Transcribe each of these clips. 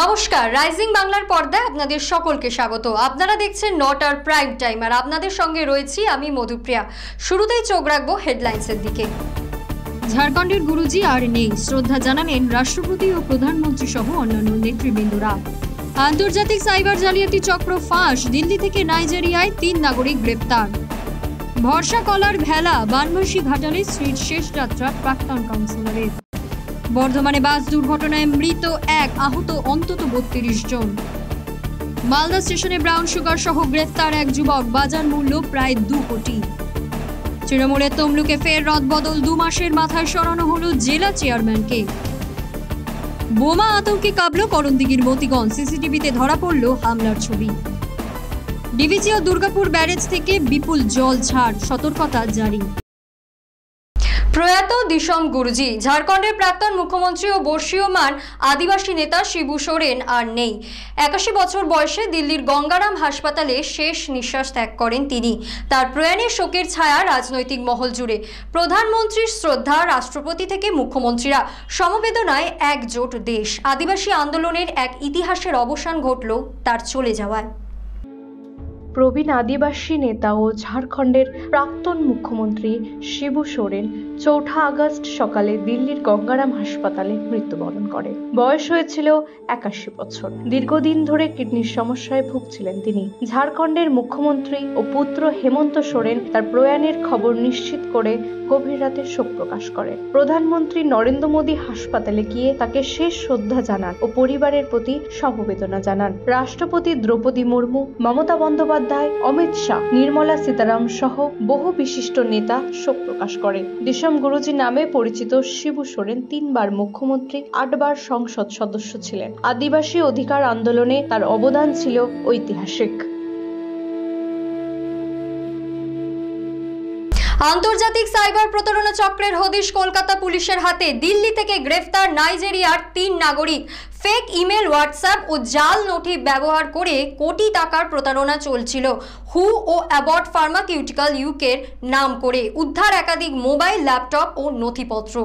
নমস্কার, রাইজিং বাংলার পর্দায় আপনাদের সকলকে স্বাগত। আপনারা দেখছেন নটার প্রাইম টাইম, আর আপনাদের সঙ্গে রয়েছি আমি মধুপ্রিয়া। শুরুতেই চোখ রাখবো হেডলাইন্সের দিকে। ঝাড়খণ্ডের গুরুজি আর নেই, শ্রদ্ধা জানালেন রাষ্ট্রপতি ও প্রধানমন্ত্রী সহ অন্যান্য নেতৃবৃন্দরা। আন্তর্জাতিক সাইবার জালিয়াতি চক্র ফাঁস, দিল্লি থেকে নাইজেরিয়ায় 3 নাগরিক গ্রেপ্তার। ভরসা কলার ভেলা, বানভাসী ঘাটালে স্ত্রীর শেষ যাত্রা প্রাক্তন কাউন্সিলরের। বর্ধমানে বাস দুর্ঘটনায় মৃত 1, আহত অন্তত 32 জন। মালদা স্টেশনে ব্রাউন সুগার সহ গ্রেফতার 1 যুবক, বাজার মূল্য প্রায় 2 কোটি। তৃণমূলের তমলুকে ফের রদবদল, 2 মাসের মাথায় সরানো হলো জেলা চেয়ারম্যানকে। বোমা আতঙ্কে কাঁপল করণদিঘির মতিগঞ্জ, সিসিটিভিতে ধরা পড়ল হামলার ছবি। ডিভিসি ও দুর্গাপুর ব্যারেজ থেকে বিপুল জল ছাড়, সতর্কতা জারি। প্রয়াত দিশম গুরুজি, ঝাড়খণ্ডের প্রাক্তন মুখ্যমন্ত্রী ও বর্ষীয়মান আদিবাসী নেতা শিবু সোরেন আর নেই। 81 বছর বয়সে দিল্লির গঙ্গারাম হাসপাতালে শেষ নিঃশ্বাস ত্যাগ করেন তিনি। তার প্রয়াণে শোকের ছায়া রাজনৈতিক মহল জুড়ে। প্রধানমন্ত্রীর শ্রদ্ধা, রাষ্ট্রপতি থেকে মুখ্যমন্ত্রীরা, সমবেদনায় একজোট দেশ। আদিবাসী আন্দোলনের এক ইতিহাসের অবসান ঘটল তার চলে যাওয়ায়। প্রবীণ আদিবাসী নেতা ও ঝাড়খণ্ডের প্রাক্তন মুখ্যমন্ত্রী শিবু সোরেন 4 আগস্ট সকালে দিল্লির গঙ্গারাম হাসপাতালে মৃত্যুবরণ করেন। বয়স হয়েছিল 81 বছর। দীর্ঘদিন ধরে কিডনির সমস্যায় ভুগছিলেন তিনি। ঝাড়খণ্ডের মুখ্যমন্ত্রী ও পুত্র হেমন্ত সোরেন তার প্রয়াণের খবর নিশ্চিত করে গভীর রাতে শোক প্রকাশ করেন। প্রধানমন্ত্রী নরেন্দ্র মোদী হাসপাতালে গিয়ে তাকে শেষ শ্রদ্ধা জানান ও পরিবারের প্রতি সমবেদনা জানান। রাষ্ট্রপতি দ্রৌপদী মুর্মু, মমতা বন্দ্যোপাধ্যায়, অমিত শাহ, নির্মলা সীতারাম সহ বহু বিশিষ্ট নেতা শোক প্রকাশ করেন। দিশম গুরুজি নামে পরিচিত শিবু সোরেন 3 বার মুখ্যমন্ত্রী, 8 বার সংসদ সদস্য ছিলেন। আদিবাসী অধিকার আন্দোলনে তার অবদান ছিল ঐতিহাসিক। আন্তর্জাতিক সাইবার প্রতারণা চক্রের হদিশ কলকাতা পুলিশের হাতে। দিল্লি থেকে গ্রেফতার নাইজেরিয়ার 3 নাগরিক। ফেক ইমেল, হোয়াটসঅ্যাপ ও জাল নথি ব্যবহার করে কোটি টাকার প্রতারণা চলছিল। হু ও অ্যাবট ফার্মাকিউটিক্যাল ইউকের নাম করে উদ্ধার একাধিক মোবাইল, ল্যাপটপ ও নথিপত্র।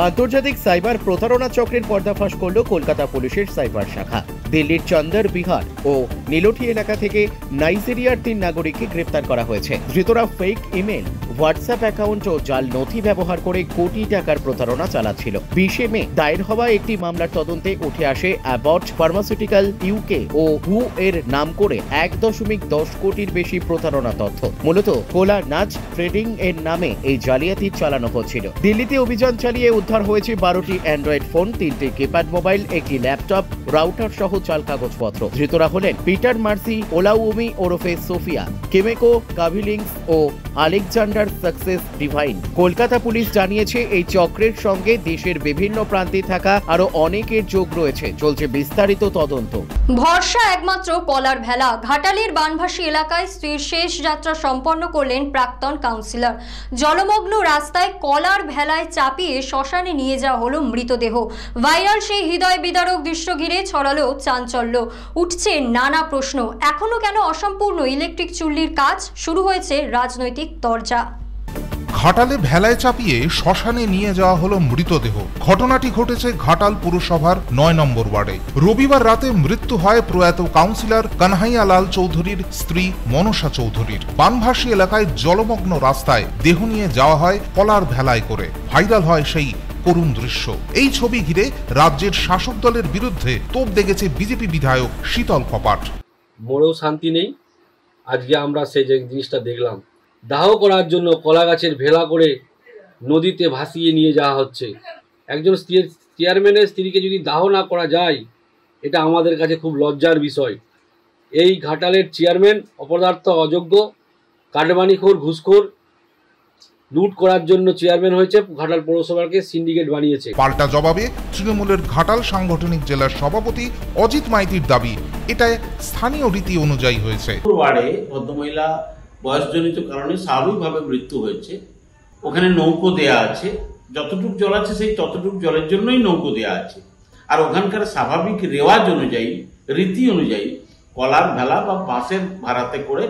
আন্তর্জাতিক সাইবার প্রতারণা চক্রের পর্দাফাশ করল কলকাতা পুলিশের সাইবার শাখা। দিল্লির চন্দর বিহার ও নীলঠি এলাকা থেকে নাইজেরিয়ার 3 নাগরিককে গ্রেপ্তার করা হয়েছে। ধৃতরা ফেক ইমেল, হোয়াটসঅ্যাপ অ্যাকাউন্ট ও জাল নথি ব্যবহার করে কোটি টাকার প্রতারণা চালাচ্ছিল। 20 মে দায়ের হওয়া একটি মামলার তদন্তে উঠে আসে অ্যাবট ফার্মাসিউটিক্যাল ইউকে ও হু এর নাম করে 1.10 কোটির বেশি প্রতারণা তথ্য। মূলত কোলা নাচ ট্রেডিং এর নামে এই জালিয়াতি চালানো হচ্ছিল। দিল্লিতে অভিযান চালিয়ে উদ্ধার হয়েছে 12টি অ্যান্ড্রয়েড ফোন, 3টি কিপ্যাড মোবাইল, 1টি ল্যাপটপ, রাউটার সহ চাল কাগজপত্র। ধৃতরা হলেন পিটার মার্সি ওলাউমি ওরফে সোফিয়া, কেমেকো কাভিলিংস ও Alexander Success Divine. Kolkata police জানিয়েছে এই চক্রের সঙ্গে দেশের বিভিন্ন প্রান্তে থাকা আরো অনেকের যোগ রয়েছে। চলছে বিস্তারিত তদন্ত। ভরসা একমাত্র কলার ভেলা, ঘাটালের বানভাসী এলাকায় স্ত্রীর শেষ যাত্রা সম্পন্ন করলেন প্রাক্তন কাউন্সিলর। জলমগ্ন রাস্তায় কলার ভেলায় চাপিয়ে শ্মশানে নিয়ে যাওয়া হলো মৃতদেহ। ভাইরাল সেই হৃদয় বিদারক দৃশ্য ঘিরে ছড়ালো চাঞ্চল্য। উঠছে নানা প্রশ্ন। এখনো কেন অসম্পূর্ণ ইলেকট্রিক চুল্লির কাজ? শুরু হয়েছে রাজনৈতিক তরজা। ঘাটালে ভেলায় চাপিয়ে শ্মশানে নিয়ে যাওয়া হলো মৃতদেহ। ঘটনাটি ঘটেছে ঘাটাল পুরসভার 9 নম্বর ওয়ার্ডে। রবিবার রাতে মৃত্যু হয় প্রয়াত কাউন্সিলর কানহাইয়া লাল চৌধুরীর স্ত্রী মনসা চৌধুরীর। বানভাসী এলাকায় জলমগ্ন রাস্তায় দেহ নিয়ে যাওয়া হয় কলার ভেলায় করে। ভাইরাল হয় সেই করুণ দৃশ্য। এই ছবি ঘিরে রাজ্যের শাসক দলের বিরুদ্ধে তোপ দেখেছে বিজেপি বিধায়ক শীতল কপাট। বড়ও শান্তি নেই। আজকে আমরা সেই যে জিনিসটা দেখলাম, দাহ করার জন্য কলা গাছের ভেলা করে নদীতে ভাসিয়ে নিয়ে যাওয়া হচ্ছে। একজন চেয়ারম্যানের স্ত্রীকে যদি দাহ না করা যায়, এটা আমাদের কাছে খুব লজ্জার বিষয়। এই ঘাটালের চেয়ারম্যান অপদার্থ, অযোগ্য, কাটমানিখোর, ঘুষখোর, লুট করার জন্য চেয়ারম্যান হয়েছে। ঘাটাল পৌরসভাকে সিন্ডিকেট বানিয়েছে। পাল্টা জবাবে তৃণমূলের ঘাটাল সাংগঠনিক জেলার সভাপতি অজিত মাইতির দাবি, এটা স্থানীয় রীতি অনুযায়ী হয়েছে। ওয়ার্ডে ভদ্রমহিলা বয়সজনিত কারণে স্বাভাবিকভাবে মৃত্যু হয়েছে। ওখানে নৌকো দেয়া আছে, যতটুকু জল আছে সেই ততটুকু জলের জন্যই নৌকো দেয়া আছে। আর ওখানকার স্বাভাবিক রেওয়াজ অনুযায়ী, রীতি অনুযায়ী কলার ভেলা বা বাঁশের ভাড়াতে করে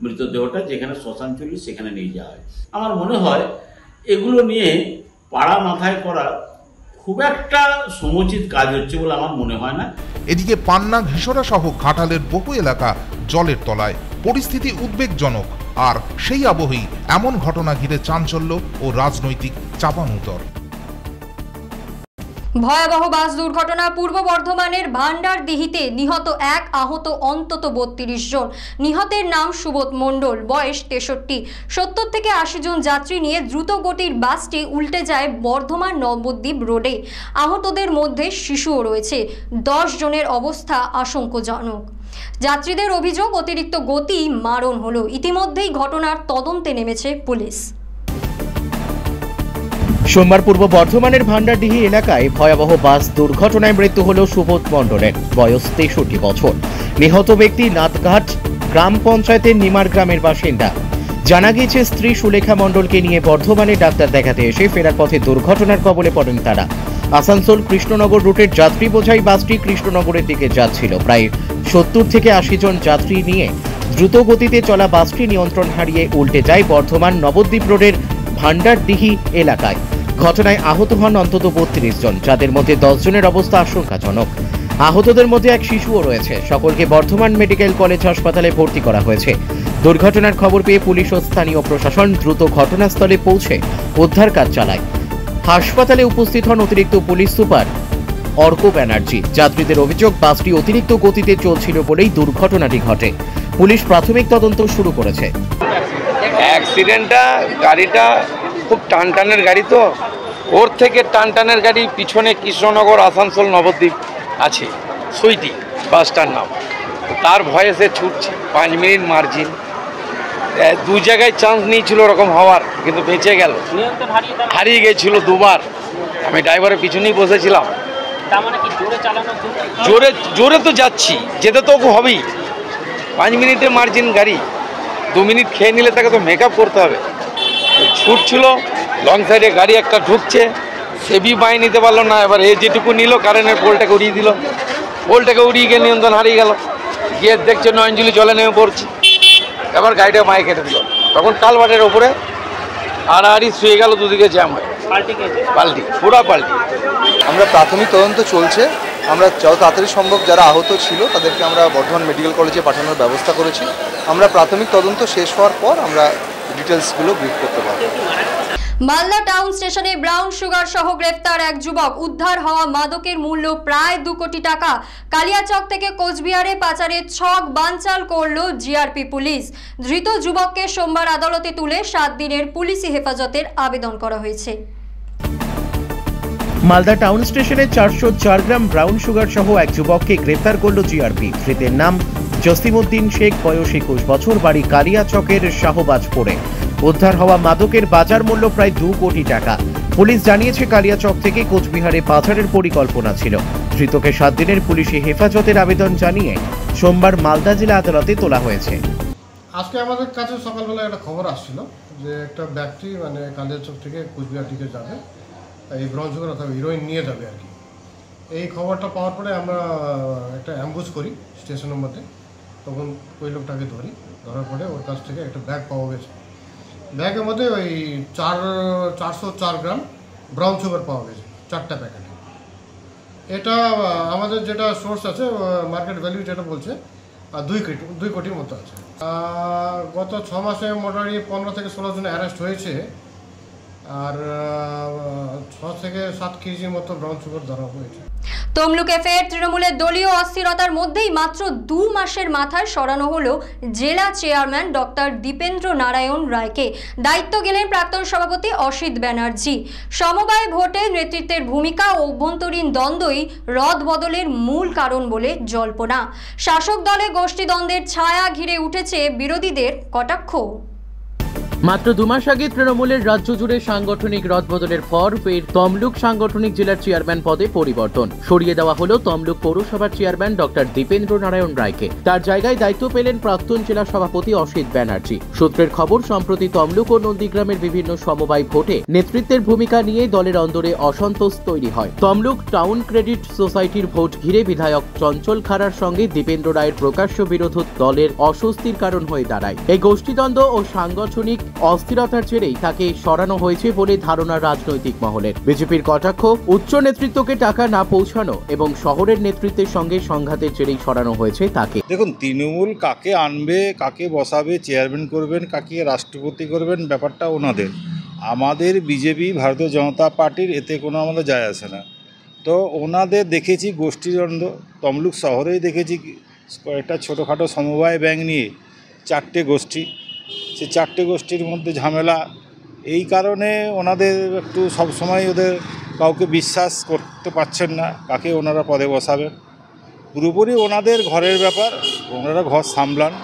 মৃতদেহটা যেখানে শ্মশান চুল্লি সেখানে নিয়ে যাওয়া হয়। আমার মনে হয় এগুলো নিয়ে পাড়া মাথায় করা খুব একটা সমুচিত কাজ হচ্ছে বলে আমার মনে হয় না। এদিকে পান্না, ঘিসরা সহ ঘাটালের বহু এলাকা জলের তলায়, পরিস্থিতি উদ্বেগজনক। আর সেই আবহেই এমন ঘটনা ঘিরে চাঞ্চল্য ও রাজনৈতিক চাপানুতর। ভয়াবহ বাস দুর্ঘটনা পূর্ব বর্ধমানের ভান্ডারদিহিতে নিহত এক, আহত অন্তত 32 জন। নিহতের নাম সুবোধ মণ্ডল, বয়স 63। 70 থেকে 80 জন যাত্রী নিয়ে দ্রুত গতির বাসটি উল্টে যায় বর্ধমান নবদ্বীপ রোডে। আহতদের মধ্যে শিশুও রয়েছে। 10 জনের অবস্থা আশঙ্কাজনক। যাত্রীদের অভিযোগ, অতিরিক্ত গতি মারণ হলো। ইতিমধ্যেই ঘটনার তদন্তে নেমেছে পুলিশ। সোমবার পূর্ব বর্ধমানের ভান্ডারডিহি এলাকায় ভয়াবহ বাস দুর্ঘটনায় মৃত্যু হল সুবোধ মণ্ডলের, বয়স 63 বছর। নিহত ব্যক্তি নাথঘাট গ্রাম পঞ্চায়েতের নিমার গ্রামের বাসিন্দা। জানা গিয়েছে, স্ত্রী সুলেখা মণ্ডলকে নিয়ে বর্ধমানে ডাক্তার দেখাতে এসে ফেরার পথে দুর্ঘটনার কবলে পড়েন তারা। আসানসোল কৃষ্ণনগর রুটের যাত্রী বোঝাই বাসটি কৃষ্ণনগরের দিকে যাচ্ছিল। প্রায় 70 থেকে 80 জন যাত্রী নিয়ে দ্রুত গতিতে চলা বাসটি নিয়ন্ত্রণ হারিয়ে উল্টে যায় বর্ধমান নবদ্বীপ রোডের ভান্ডারডিহি এলাকায়। ঘটনায় আহত হন অন্তত 32 জন, যাদের মধ্যে 10 জনের অবস্থা আশঙ্কাজনক। আহতদের মধ্যে এক শিশুও রয়েছে। সকলকে বর্ধমান মেডিকেল কলেজ হাসপাতালে ভর্তি করা হয়েছে। দুর্ঘটনার খবর পেয়ে পুলিশ ও স্থানীয় প্রশাসন দ্রুত ঘটনাস্থলে পৌঁছে উদ্ধার কাজ চালায়। হাসপাতালে উপস্থিত হন অতিরিক্ত পুলিশ সুপার অর্ক ব্যানার্জি। যাত্রীদের অভিযোগ, বাসটি অতিরিক্ত গতিতে চলছিল বলেই দুর্ঘটনাটি ঘটে। পুলিশ প্রাথমিক তদন্ত শুরু করেছে। অ্যাক্সিডেন্টটা, গাড়িটা খুব টানটানের গাড়ি, তো ওর থেকে টানটানের গাড়ি পিছনে কৃষ্ণনগর আসানসোল নবদ্বীপ আছে, সুইটি বাসটার নাম। তার ভয়ে সে ছুটছে, 5 মিনিট মার্জিন। 2 জায়গায় চান্স নিয়েছিল ওরকম হওয়ার, কিন্তু বেঁচে গেল। হারিয়ে গেছিল 2বার। আমি ড্রাইভারের পিছনেই বসেছিলাম। জোরে তো যাচ্ছি, যেতে তো হবেই। 5 মিনিটের মার্জিন গাড়ি, 2 মিনিট খেয়ে নিলে তাকে তো মেকআপ করতে হবে। ছুটছিল, লং সাইডে গাড়ি একটা ঢুকছে, সেবি বাঁয়ে নিতে পারলো না। এবার এ যেটুকু নিল, কারেন্টের পোলটাকে উড়িয়ে দিল। পোলটাকে উড়িয়ে গিয়ে নিয়ন্ত্রণ হারিয়ে গেল। গিয়ে দেখছে নয়নজুলি জলে নেমে পড়ছে। এবার গাড়িটা মায়ে কেটে দিল। তখন কালভার্টের ওপরে আড়াআড়ি শুয়ে গেল, দুদিকে জ্যাম হয়ে পাল্টি, পুরা পাল্টি। আমরা প্রাথমিক তদন্ত চলছে। আমরা যত তাড়াতাড়ি সম্ভব যারা আহত ছিল তাদেরকে আমরা বর্ধমান মেডিকেল কলেজে পাঠানোর ব্যবস্থা করেছি। আমরা প্রাথমিক তদন্ত শেষ হওয়ার পর আমরা ডিটেলসগুলো ব্রিফ করতে পারবো। মালদা টাউন স্টেশনে ব্রাউন সুগার সহ গ্রেফতার এক যুবক। উদ্ধার হওয়া মাদকের মূল্য প্রায় 2 কোটি টাকা। কালিয়াচক থেকে কোচবিহারে পাচারের ছক বানচাল করল জিআরপি পুলিশ। ধৃত যুবককে সোমবার আদালতে তুলে 7 দিনের পুলিশি হেফাজতের আবেদন করা হয়েছে। মালদা টাউন স্টেশনে 404 গ্রাম ব্রাউন সুগার সহ এক যুবককে গ্রেফতার করল জিআরপি। ধৃতের নাম জসিমউদ্দিন শেখ, বয়স 21 বছর, বাড়ি কালিয়াচকের শাহবাজপুরে। উদ্ধার হওয়া মাদকের বাজার মূল্য প্রায় 2 কোটি টাকা। পুলিশ জানিয়েছে, কালিয়াচক থেকে কোচবিহারে পাচারের পরিকল্পনা ছিল। ধৃতকে 7 দিনের পুলিশি হেফাজতের আবেদন জানিয়ে সোমবার মালদা জেলা আদালতে তোলা হয়েছে। আজকে আমাদের কাছে সকালবেলা একটা খবর আসছিল যে একটা ব্যক্তি কালিয়াচক থেকে কোচবিহার দিকে যাবে, এই ব্রাউন সুগার অথবা হিরোইন নিয়ে যাবে আর কি। এই খবরটা পাওয়ার পরে আমরা একটা অ্যাম্বুশ করি স্টেশনের মধ্যে। তখন ওই লোকটাকে ধরার পরে ওর কাছ থেকে একটা ব্যাগ পাওয়া গেছে। ব্যাগের মধ্যে ওই 404 গ্রাম ব্রাউন সুগার পাওয়া গেছে, 4টা প্যাকেটে। এটা আমাদের যেটা সোর্স আছে, মার্কেট ভ্যালু যেটা বলছে 2 কোটির মতো আছে। গত 6 মাসে মোটামুটি 15 থেকে 16 জন অ্যারেস্ট হয়েছে। আর 6 থেকে 7 কেজির মতো ব্রাউন সুগার ধরা হয়েছে। তমলুকে ফের তৃণমূলের দলীয় অস্থিরতার মধ্যেই মাত্র 2 মাসের মাথায় সরানো হলো জেলা চেয়ারম্যান ডক্টর দীপেন্দ্র নারায়ণ রায়কে। দায়িত্ব গেলেন প্রাক্তন সভাপতি অসিত ব্যানার্জি। সমবায় ভোটে নেতৃত্বের ভূমিকা ও অভ্যন্তরীণ দ্বন্দ্বই রদবদলের মূল কারণ বলে জল্পনা। শাসক দলে গোষ্ঠীদ্বন্দ্বের ছায়া ঘিরে উঠেছে বিরোধীদের কটাক্ষ। মাত্র 2 মাস আগে তৃণমূলের রাজ্য জুড়ে সাংগঠনিক রদবদলের পর ফের তমলুক সাংগঠনিক জেলার চেয়ারম্যান পদে পরিবর্তন। সরিয়ে দেওয়া হলো তমলুক পৌরসভার চেয়ারম্যান ডক্টর দীপেন্দ্র নারায়ণ রায়কে। তার জায়গায় দায়িত্ব পেলেন প্রাক্তন জেলা সভাপতি অসিত ব্যানার্জি। সূত্রের খবর, সম্প্রতি তমলুক ও নন্দীগ্রামের বিভিন্ন সমবায় ভোটে নেতৃত্বের ভূমিকা নিয়ে দলের অন্দরে অসন্তোষ তৈরি হয়। তমলুক টাউন ক্রেডিট সোসাইটির ভোট ঘিরে বিধায়ক চঞ্চল খাড়ার সঙ্গে দীপেন্দ্র রায়ের প্রকাশ্য বিরোধ দলের অস্বস্তির কারণ হয়ে দাঁড়ায়। এই গোষ্ঠীদ্বন্দ্ব ও সাংগঠনিক অস্থিরতার জেরেই তাকে সরানো হয়েছে বলে ধারণা রাজনৈতিক মহলের। বিজেপির কটাক্ষ, উচ্চ নেতৃত্বকে টাকা না পৌঁছানো এবং শহরের নেতৃত্বের সঙ্গে সংঘাতের জেরেই সরানো হয়েছে তাকে। দেখুন, তৃণমূল কাকে আনবে, কাকে বসাবে, চেয়ারম্যান করবেন, কাকে রাষ্ট্রপতি করবেন, ব্যাপারটা ওনাদের। আমাদের বিজেপি, ভারতীয় জনতা পার্টির এতে কোনো আমাদের যায় আসে না। তো ওনাদের দেখেছি গোষ্ঠীদ্বন্দ্ব, তমলুক শহরেই দেখেছি কয়েকটা ছোটোখাটো সমবায় ব্যাংক নিয়ে 4টে গোষ্ঠী, সেই 4টে গোষ্ঠীর মধ্যে ঝামেলা। এই কারণে ওনাদের একটু সবসময় ওদের কাউকে বিশ্বাস করতে পারছেন না, কাকে ওনারা পদে বসাবেন। পুরোপুরি ওনাদের ঘরের ব্যাপার, ওনারা ঘর সামলান।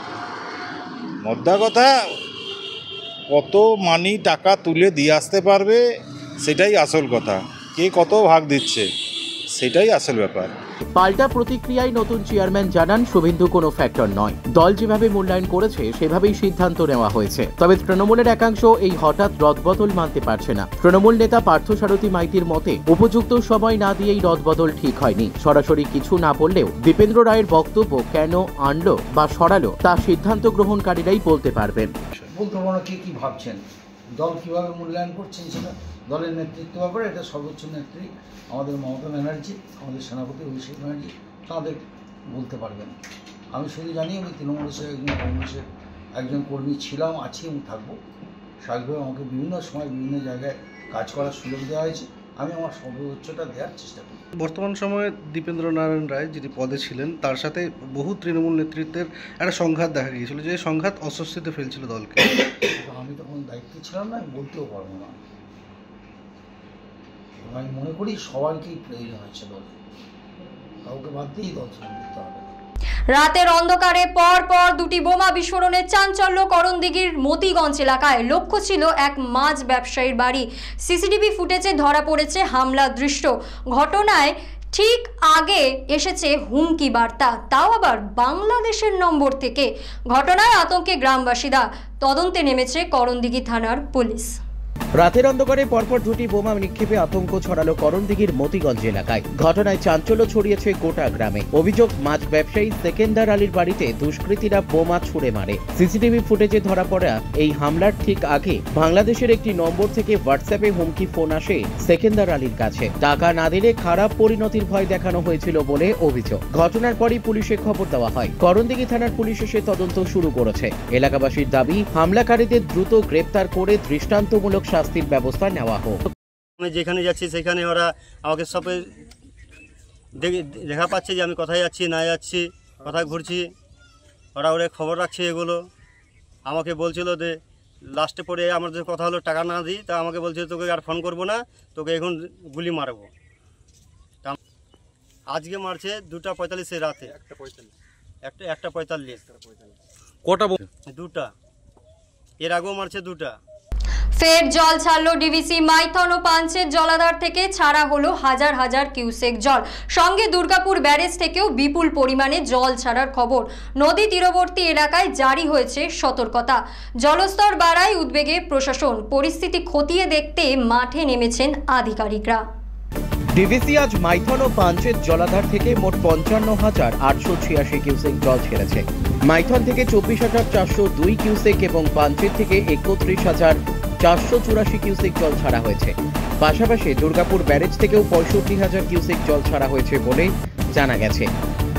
মোদ্দা কথা, কত মানি টাকা তুলে দিয়ে আসতে পারবে সেটাই আসল কথা, কে কত ভাগ দিচ্ছে সেটাই আসল ব্যাপার। পাল্টা প্রতিক্রিয়ায় নতুন চেয়ারম্যান জানান, শুভেন্দু কোনো ফ্যাক্টর নয়, দল যেভাবে মূল্যায়ন করেছে সেভাবেই সিদ্ধান্ত নেওয়া হয়েছে। তবে তৃণমূলের একাংশ এই হঠাৎ রদবদল মানতে পারছে না। তৃণমূল নেতা পার্থসারথী মাইতির মতে, উপযুক্ত সময় না দিয়েই রদবদল ঠিক হয়নি। সরাসরি কিছু না বললেও দীপেন্দ্র রায়ের বক্তব্য কেন আনলো বা সরালো তা সিদ্ধান্ত গ্রহণকারীরাই বলতে পারবেন। বলতে পারবো না কে কী ভাবছেন, দল কীভাবে মূল্যায়ন করছেন সেটা দলের নেতৃত্ব ব্যাপারে। এটা সর্বোচ্চ নেত্রী আমাদের মমতা ব্যানার্জি, আমাদের সেনাপতি অভিষেক ব্যানার্জি, তাদের বলতে পারবেন। আমি শুধু জানি আমি তৃণমূলের একজন কংগ্রেসের একজন কর্মী ছিলাম, আছি এবং থাকবো। স্বাভাবিকভাবে আমাকে বিভিন্ন সময় বিভিন্ন জায়গায় কাজ করার সুযোগ দেওয়া হয়েছে, আমি আমার সর্বোচ্চটা দেওয়ার চেষ্টা করি। বর্তমান সময়ে দীপেন্দ্র নারায়ণ রায় যিনি পদে ছিলেন, তার সাথে বহু তৃণমূল নেতৃত্বের একটা সংঘাত দেখা গিয়েছিল, যে সংঘাত অস্বস্তিতে ফেলছিল দলকে। আমি তখন দায়িত্বে ছিলাম না, আমি বলতেও পারবো না। আমি মনে করি সবাইকেই প্রয়োজন আছে দল, কাউকে বাদ দিয়েই দল চালাতে হবে। রাতের অন্ধকারে পর পর দুটি বোমা বিস্ফোরণে চাঞ্চল্য করণদিঘির মতিগঞ্জ এলাকায়। লক্ষ্য ছিল এক মাছ ব্যবসায়ীর বাড়ি। সিসিটিভি ফুটেজে ধরা পড়েছে হামলা দৃশ্য। ঘটনায় ঠিক আগে এসেছে হুমকি বার্তা, তাও আবার বাংলাদেশের নম্বর থেকে। ঘটনায় আতঙ্কে গ্রামবাসীরা, তদন্তে নেমেছে করণদিঘি থানার পুলিশ। রাতের অন্ধকারে পরপর দুটি বোমা নিক্ষেপে আতঙ্ক ছড়ালো করণদিঘির মতিগঞ্জ এলাকায়। ঘটনায় চাঞ্চল্য ছড়িয়েছে গোটা গ্রামে। অভিযোগ, মাছ ব্যবসায়ী সেকেন্দার আলীর বাড়িতে দুষ্কৃতীরা বোমা ছুড়ে মারে। সিসিটিভি ফুটেজে ধরা পড়া এই হামলার ঠিক আগে বাংলাদেশের একটি নম্বর থেকে হোয়াটসঅ্যাপে হুমকি ফোন আসে সেকেন্দার আলীর কাছে। টাকা না দিলে খারাপ পরিণতির ভয় দেখানো হয়েছিল বলে অভিযোগ। ঘটনার পরই পুলিশে খবর দেওয়া হয়। করণদিঘি থানার পুলিশ এসে তদন্ত শুরু করেছে। এলাকাবাসীর দাবি, হামলাকারীদের দ্রুত গ্রেপ্তার করে দৃষ্টান্তমূলক শাস্তির ব্যবস্থা নেওয়া হোক। আমি যেখানে যাচ্ছি সেখানে ওরা আমাকে সব দেখা পাচ্ছে যে আমি কোথায় যাচ্ছি না যাচ্ছি, কোথায় ঘুরছি। ওরা খবর রাখছে এগুলো। আমাকে বলছিল যে লাস্টে পরে আমার যে কথা হলো টাকা না দিই, তা আমাকে বলছিল তোকে আর ফোন করবো না, তোকে এখন গুলি মারবো। আজকে মারছে 2:45 রাতে, 1:45। কটা? 2টা। এর আগেও মারছে 2টা। ফের জল ছাড়লো ডিভিসি। মাইথন ও পাঞ্চের জলাধার থেকে ছাড়া হলো হাজার হাজার কিউসেক জল। সঙ্গে দুর্গাপুর ব্যারেজ থেকেও বিপুল পরিমাণে জল ছাড়ার খবর। নদী তীরবর্তী এলাকায় জারি হয়েছে সতর্কতা। জলস্তর বাড়ায় উদ্বেগে প্রশাসন। পরিস্থিতি খতিয়ে দেখতে মাঠে নেমেছেন আধিকারিকরা। ডিভিসি আজ মাইথন ও পাঞ্চের জলাধার থেকে মোট 55,886 কিউসেক জল ছেড়েছে। মাইথন থেকে 24,402 কিউসেক এবং পাঞ্চের থেকে 31,484 কিউসেক জল ছাড়া হয়েছে। পাশাপাশি দুর্গাপুর ব্যারেজ থেকেও 65,000 কিউসেক জল ছাড়া হয়েছে বলে জানা গেছে।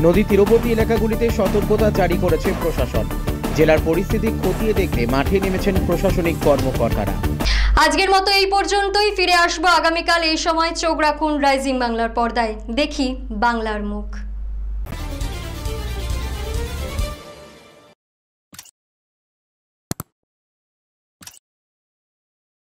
নদী তীরবর্তী এলাকাগুলিতে সতর্কতা জারি করেছে প্রশাসন। জেলার পরিস্থিতি খতিয়ে দেখতে মাঠে নেমেছেন প্রশাসনিক কর্মকর্তারা। আজকের মতো এই পর্যন্তই। ফিরে আসবো আগামীকাল এই সময়। চোখ রাখুন রাইজিং বাংলার পর্দায়। দেখি বাংলার মুখ।